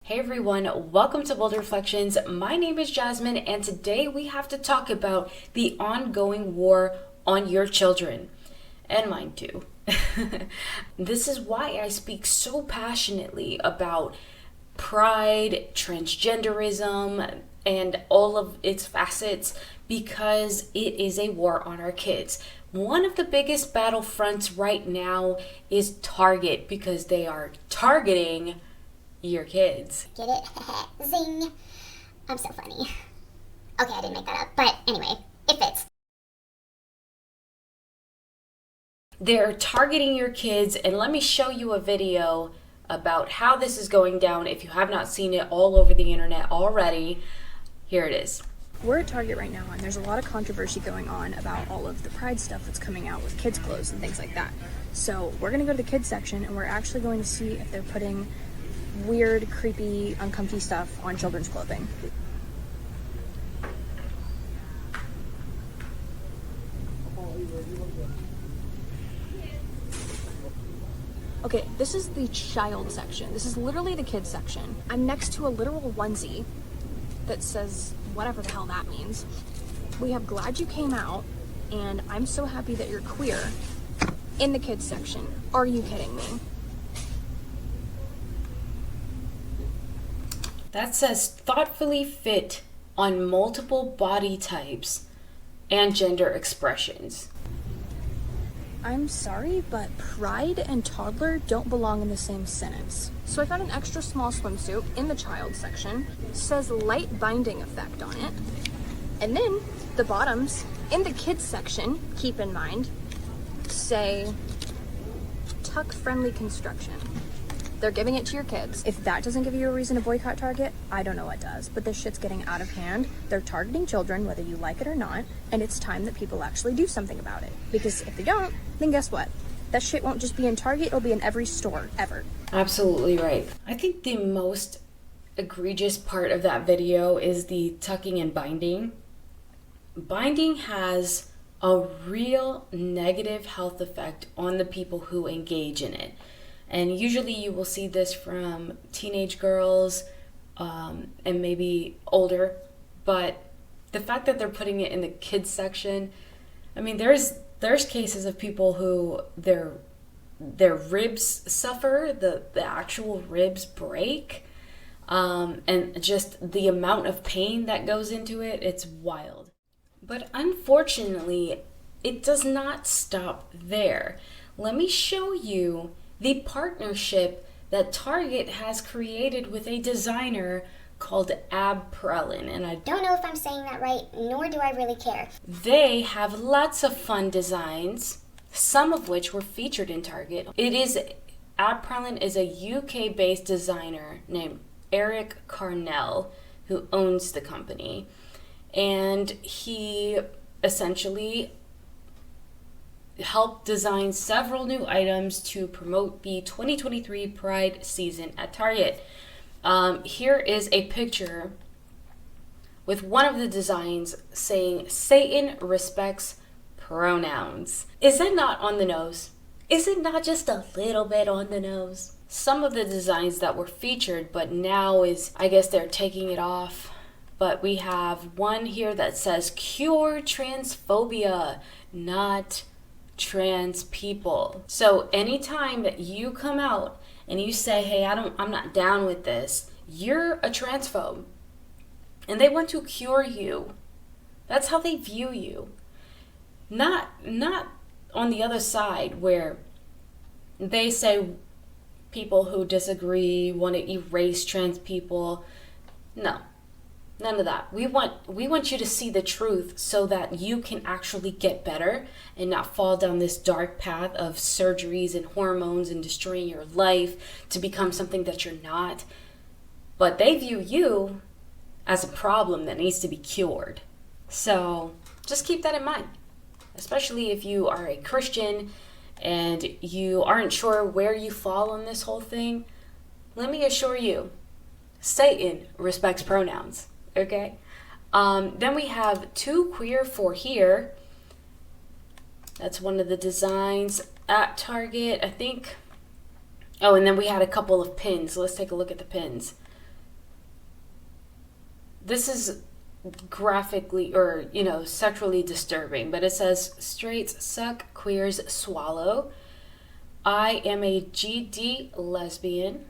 Hey everyone, welcome to Bold Reflections. My name is Jasmine, and today we have to talk about the ongoing war on your children, and mine too. This is why I speak so passionately about pride, transgenderism, and all of its facets because it is a war on our kids. One of the biggest battlefronts right now is Target because they are targeting your kids. Get it? Zing. I'm so funny. Okay, I didn't make that up. But anyway, it fits. They're targeting your kids, and let me show you a video about how this is going down if you have not seen it all over the internet already. Here it is. We're at Target right now, and there's a lot of controversy going on about all of the Pride stuff that's coming out with kids' clothes and things like that. So we're going to go to the kids section, and we're actually going to see if they're putting weird, creepy, uncomfy stuff on children's clothing. Okay, this is the child section. This is literally the kids section. I'm next to a literal onesie that says whatever the hell that means. We have "Glad You Came Out" and "I'm so happy that you're queer" in the kids section. Are you kidding me? That says thoughtfully fit on multiple body types and gender expressions. I'm sorry, but pride and toddler don't belong in the same sentence. So I found an extra small swimsuit in the child section. It says light binding effect on it. And then the bottoms in the kids section, keep in mind, say tuck friendly construction. They're giving it to your kids. If that doesn't give you a reason to boycott Target, I don't know what does. But this shit's getting out of hand. They're targeting children, whether you like it or not, and it's time that people actually do something about it. Because if they don't, then guess what? That shit won't just be in Target, it'll be in every store, ever. Absolutely right. I think the most egregious part of that video is the tucking and binding. Binding has a real negative health effect on the people who engage in it. And usually you will see this from teenage girls and maybe older. But the fact that they're putting it in the kids section, I mean, there's cases of people who their ribs suffer, the actual ribs break. And just the amount of pain that goes into it, it's wild. But unfortunately, it does not stop there. Let me show you the partnership that Target has created with a designer called Prelin, and I Don't know if I'm saying that right, nor do I really care. they have lots of fun designs, some of which were featured in Target. Prelin is a UK-based designer named Eric Carnell who owns the company, and he essentially helped design several new items to promote the 2023 Pride season at Target. Here is a picture with one of the designs saying "Satan respects pronouns." Is that not on the nose? Is it not just a little bit on the nose? Some of the designs that were featured, but now I guess they're taking it off. But we have one here that says "Cure transphobia, not trans people." So anytime that you come out and you say, "Hey, I'm not down with this," you're a transphobe. And they want to cure you. That's how they view you. Not on the other side where they say people who disagree want to erase trans people. No. None of that. We want you to see the truth so that you can actually get better and not fall down this dark path of surgeries and hormones and destroying your life to become something that you're not. But they view you as a problem that needs to be cured. So just keep that in mind, especially if you are a Christian and you aren't sure where you fall on this whole thing. Let me assure you, Satan respects pronouns. Okay. Then we have "Too Queer for Here." That's one of the designs at Target, I think. Oh, and then we had a couple of pins. Let's take a look at the pins. this is graphically or, sexually disturbing, but it says straights suck, queers swallow. I am a GD lesbian,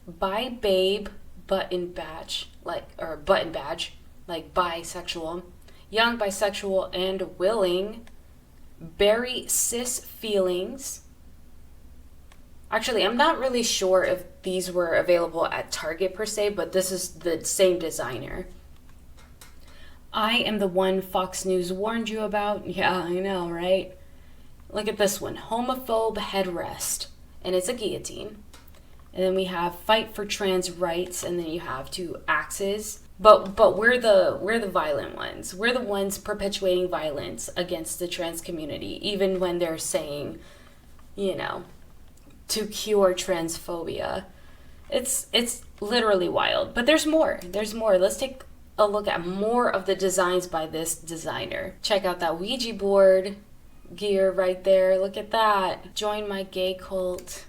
bi babe, button badge, like bisexual, young bisexual and willing, bury cis feelings. Actually, I'm not really sure if these were available at Target per se, but this is the same designer. I am the one Fox News warned you about. Yeah, I know, right? Look at this one. Homophobe headrest. And it's a guillotine. And then we have fight for trans rights. And then you have two axes. But we're the violent ones. We're the ones perpetuating violence against the trans community. Even when they're saying, to cure transphobia. It's literally wild. But there's more. There's more. Let's take a look at more of the designs by this designer. Check out that Ouija board gear right there. Look at that. Join my gay cult.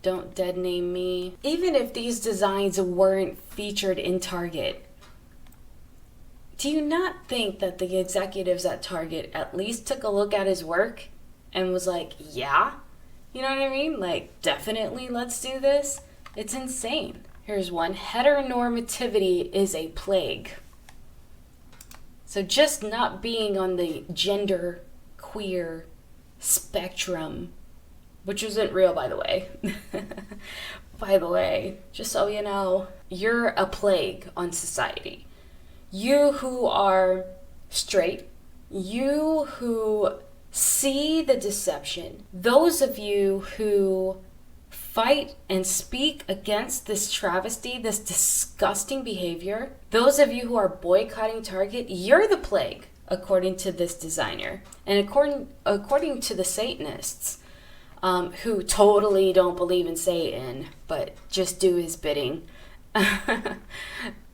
Don't dead name me. Even if these designs weren't featured in Target, do you not think that the executives at Target at least took a look at his work and was like, yeah? You know what I mean? Like, definitely let's do this. It's insane. Here's one. Heteronormativity is a plague. So just not being on the gender queer spectrum, which isn't real, by the way. By the way, just so you know, you're a plague on society. You who are straight, you who see the deception, those of you who fight and speak against this travesty, this disgusting behavior, those of you who are boycotting Target, you're the plague, according to this designer. And according to the Satanists, who totally don't believe in Satan, but just do his bidding.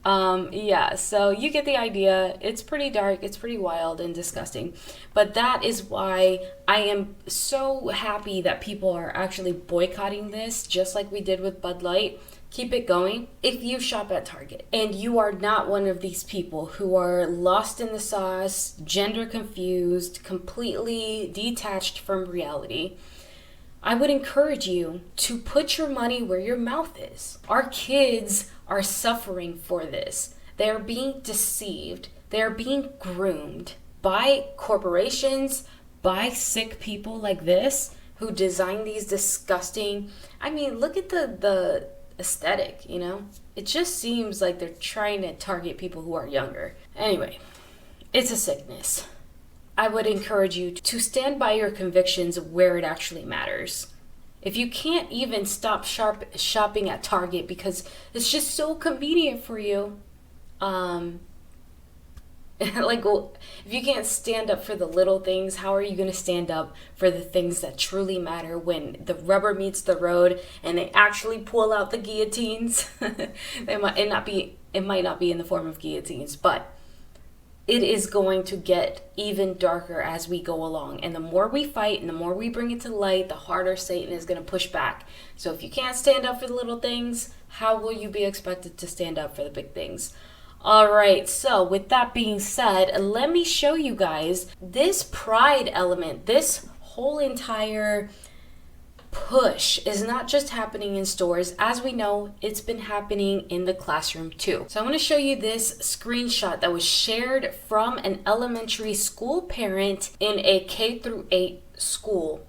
Yeah, so you get the idea. It's pretty dark, it's pretty wild and disgusting. But that is why I am so happy that people are actually boycotting this, just like we did with Bud Light. Keep it going. If you shop at Target and you are not one of these people who are lost in the sauce, gender confused, completely detached from reality, I would encourage you to put your money where your mouth is. Our kids are suffering for this. They are being deceived. They are being groomed by corporations, by sick people like this who design these disgusting... I mean, look at the aesthetic, It just seems like they're trying to target people who are younger. Anyway, it's a sickness. I would encourage you to stand by your convictions where it actually matters. If you can't even stop shopping at Target because it's just so convenient for you, if you can't stand up for the little things, how are you going to stand up for the things that truly matter when the rubber meets the road and they actually pull out the guillotines? It might not be in the form of guillotines, but it is going to get even darker as we go along. And the more we fight and the more we bring it to light, the harder Satan is going to push back. So if you can't stand up for the little things, how will you be expected to stand up for the big things? All right, so with that being said, let me show you guys this pride element. This whole entire push is not just happening in stores. As we know, it's been happening in the classroom too. So I'm going to show you this screenshot that was shared from an elementary school parent in a K-8 school.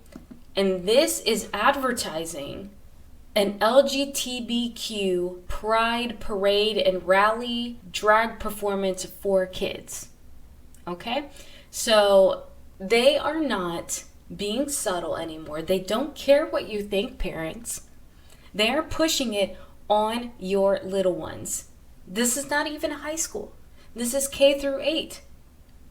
And this is advertising an LGBTQ pride parade and rally drag performance for kids. Okay? So they are not being subtle anymore. They don't care what you think, parents. They are pushing it on your little ones. This is not even high school. This is K-8.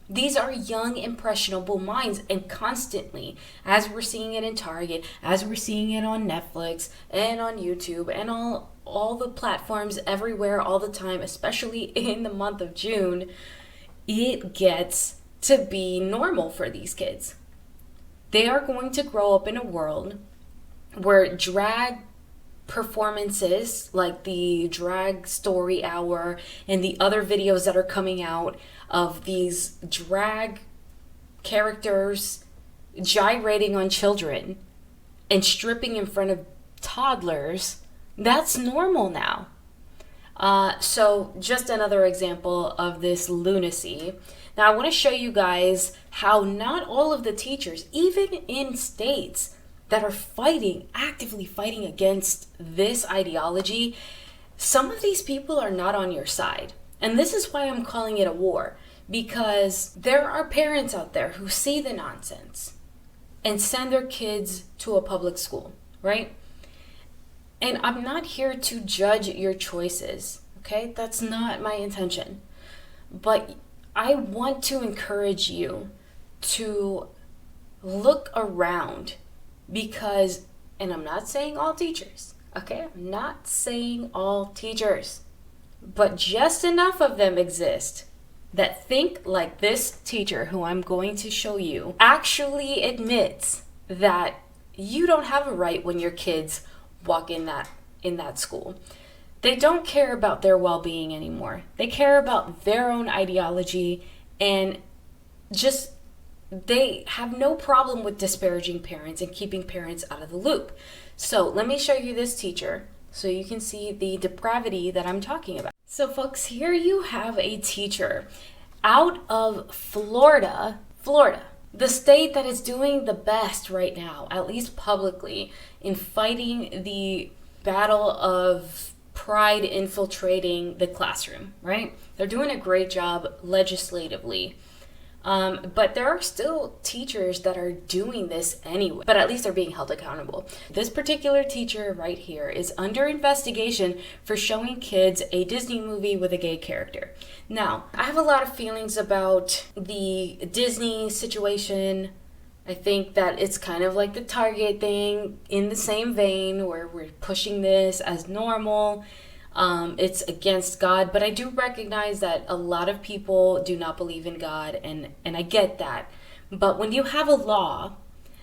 These are young, impressionable minds, and constantly, as we're seeing it in Target, as we're seeing it on Netflix and on YouTube and all the platforms everywhere all the time, especially in the month of June, it gets to be normal for these kids. They are going to grow up in a world where drag performances like the drag story hour and the other videos that are coming out of these drag characters gyrating on children and stripping in front of toddlers, that's normal now. So just another example of this lunacy. Now I want to show you guys how not all of the teachers, even in states that are actively fighting against this ideology, some of these people are not on your side. And this is why I'm calling it a war, because there are parents out there who see the nonsense and send their kids to a public school, right? And I'm not here to judge your choices, okay? That's not my intention. But I want to encourage you to look around because, and I'm not saying all teachers, okay? I'm not saying all teachers, but just enough of them exist that think like this teacher who I'm going to show you actually admits that you don't have a right when your kids walk in that school. They don't care about their well-being anymore. They care about their own ideology, and just they have no problem with disparaging parents and keeping parents out of the loop. So let me show you this teacher so you can see the depravity that I'm talking about. So folks, here you have a teacher out of Florida, the state that is doing the best right now, at least publicly, in fighting the battle of pride infiltrating the classroom, right? They're doing a great job legislatively. But there are still teachers that are doing this anyway, but at least they're being held accountable. This particular teacher right here is under investigation for showing kids a Disney movie with a gay character. Now, I have a lot of feelings about the Disney situation. I think that it's kind of like the Target thing in the same vein where we're pushing this as normal. It's against God, but I do recognize that a lot of people do not believe in God, and I get that. But when you have a law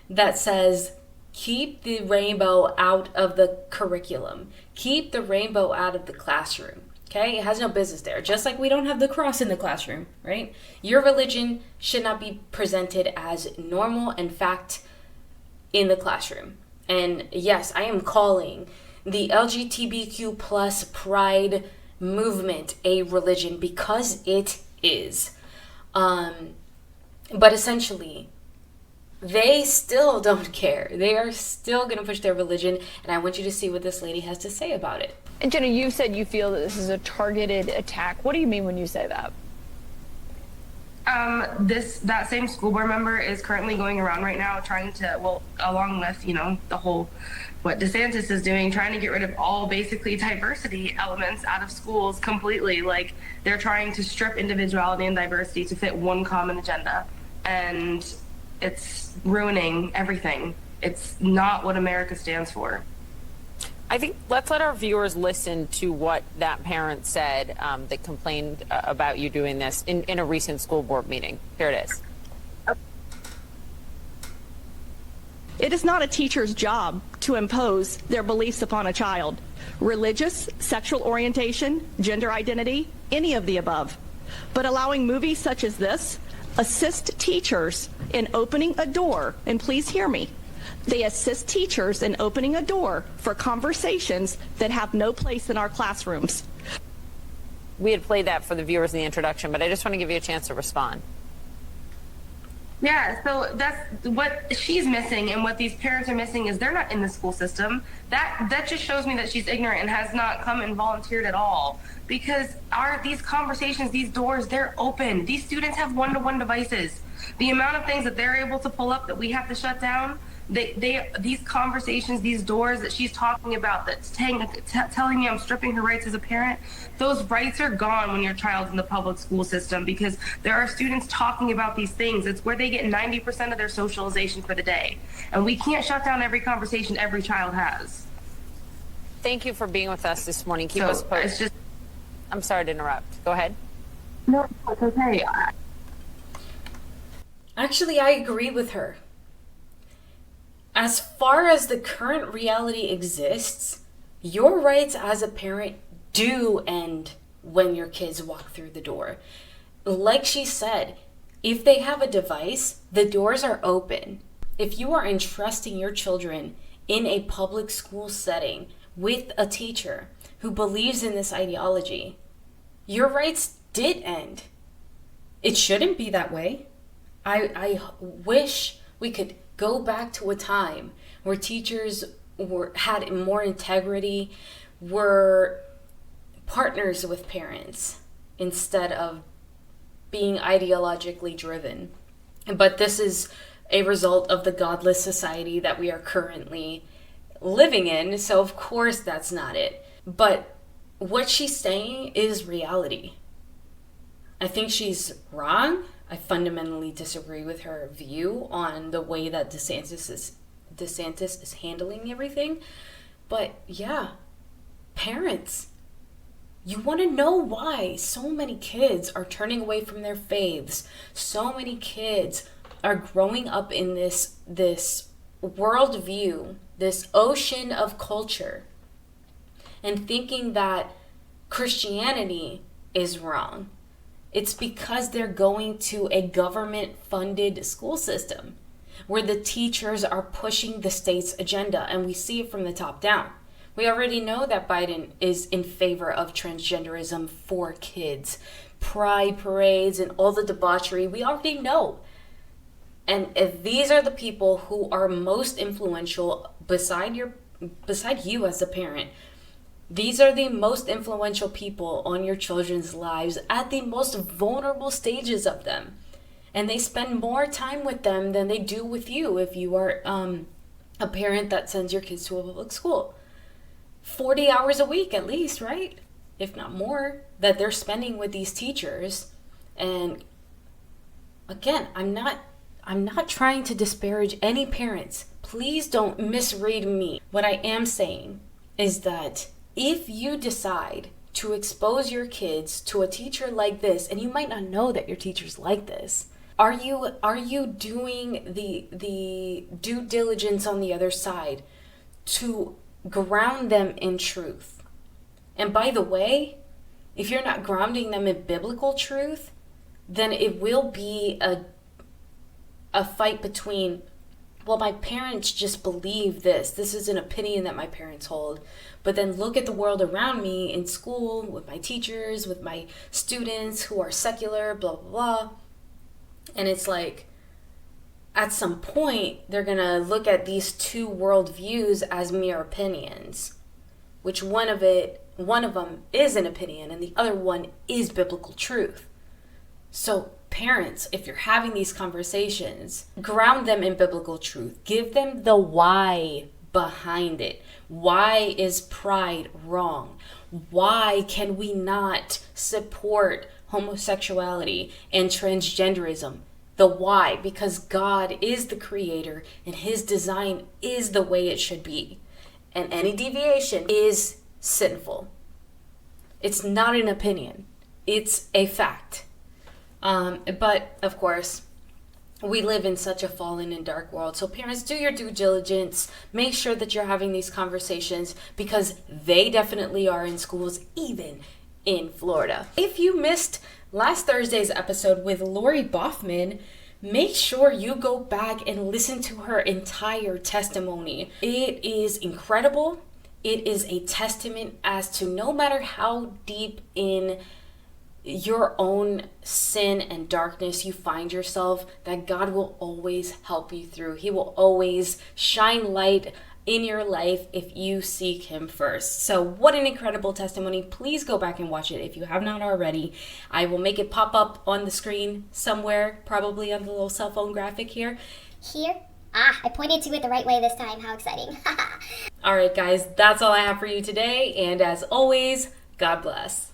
that says keep the rainbow out of the curriculum, keep the rainbow out of the classroom, okay? It has no business there. Just like we don't have the cross in the classroom, right? Your religion should not be presented as normal and fact in the classroom. And yes, I am calling the LGBTQ plus pride movement a religion because it is. But essentially, they still don't care. They are still going to push their religion, and I want you to see what this lady has to say about it. And Jenna, you said you feel that this is a targeted attack. What do you mean when you say that? That same school board member is currently going around right now trying to, well, along with, the whole, what DeSantis is doing, trying to get rid of all basically diversity elements out of schools completely. Like, they're trying to strip individuality and diversity to fit one common agenda. And it's ruining everything. It's not what America stands for. I think let's let our viewers listen to what that parent said that complained about you doing this in a recent school board meeting. Here it is. It is not a teacher's job to impose their beliefs upon a child. Religious, sexual orientation, gender identity, any of the above. But allowing movies such as this assist teachers in opening a door, and please hear me, they assist teachers in opening a door for conversations that have no place in our classrooms. We had played that for the viewers in the introduction, but I just want to give you a chance to respond. Yeah, so that's what she's missing, and what these parents are missing is they're not in the school system. That just shows me that she's ignorant and has not come and volunteered at all. Because these conversations, these doors, they're open. These students have one-to-one devices. The amount of things that they're able to pull up that we have to shut down, these conversations, these doors that she's talking about, that's telling me I'm stripping her rights as a parent, those rights are gone when your child's in the public school system, because there are students talking about these things. It's where they get 90% of their socialization for the day. And we can't shut down every conversation every child has. Thank you for being with us this morning. Keep us posted. I'm sorry to interrupt. Go ahead. No, it's okay. Actually, I agree with her. As far as the current reality exists, Your rights as a parent do end when your kids walk through the door. Like she said, if they have a device, the doors are open. If you are entrusting your children in a public school setting with a teacher who believes in this ideology, your rights did end. It shouldn't be that way. I wish we could go back to a time where teachers had more integrity, were partners with parents instead of being ideologically driven. But this is a result of the godless society that we are currently living in, so of course that's not it. But what she's saying is reality. I think she's wrong. I fundamentally disagree with her view on the way that DeSantis is handling everything. But yeah, parents, you want to know why so many kids are turning away from their faiths. So many kids are growing up in this worldview, this ocean of culture, and thinking that Christianity is wrong. It's because they're going to a government-funded school system where the teachers are pushing the state's agenda, and we see it from the top down. We already know that Biden is in favor of transgenderism for kids, pride parades, and all the debauchery. We already know. And if these are the people who are most influential beside you as a parent, these are the most influential people on your children's lives at the most vulnerable stages of them. And they spend more time with them than they do with you if you are a parent that sends your kids to a public school. 40 hours a week at least, right? If not more, that they're spending with these teachers. And again, I'm not trying to disparage any parents. Please don't misread me. What I am saying is that if you decide to expose your kids to a teacher like this, and you might not know that your teacher's like this, are you doing the due diligence on the other side to ground them in truth? And by the way, if you're not grounding them in biblical truth, then it will be a fight between, well, my parents just believe this. This is an opinion that my parents hold. But then look at the world around me in school, with my teachers, with my students who are secular, blah, blah, blah. And it's like, at some point, they're going to look at these two worldviews as mere opinions, which one of them is an opinion and the other one is biblical truth. So parents, if you're having these conversations, ground them in biblical truth. Give them the why behind it. Why is pride wrong? Why can we not support homosexuality and transgenderism? The why, because God is the creator and his design is the way it should be. And any deviation is sinful. It's not an opinion. It's a fact. But of course, we live in such a fallen and dark world. So parents, do your due diligence. Make sure that you're having these conversations, because they definitely are in schools, even in Florida. If you missed last Thursday's episode with Lori Boffman, make sure you go back and listen to her entire testimony. It is incredible. It is a testament as to no matter how deep in your own sin and darkness you find yourself, that God will always help you through. He will always shine light in your life if you seek him first. So what an incredible testimony. Please go back and watch it if you have not already. I will make it pop up on the screen somewhere, probably on the little cell phone graphic here. Here? Ah, I pointed to it the right way this time. How exciting. All right, guys, that's all I have for you today. And as always, God bless.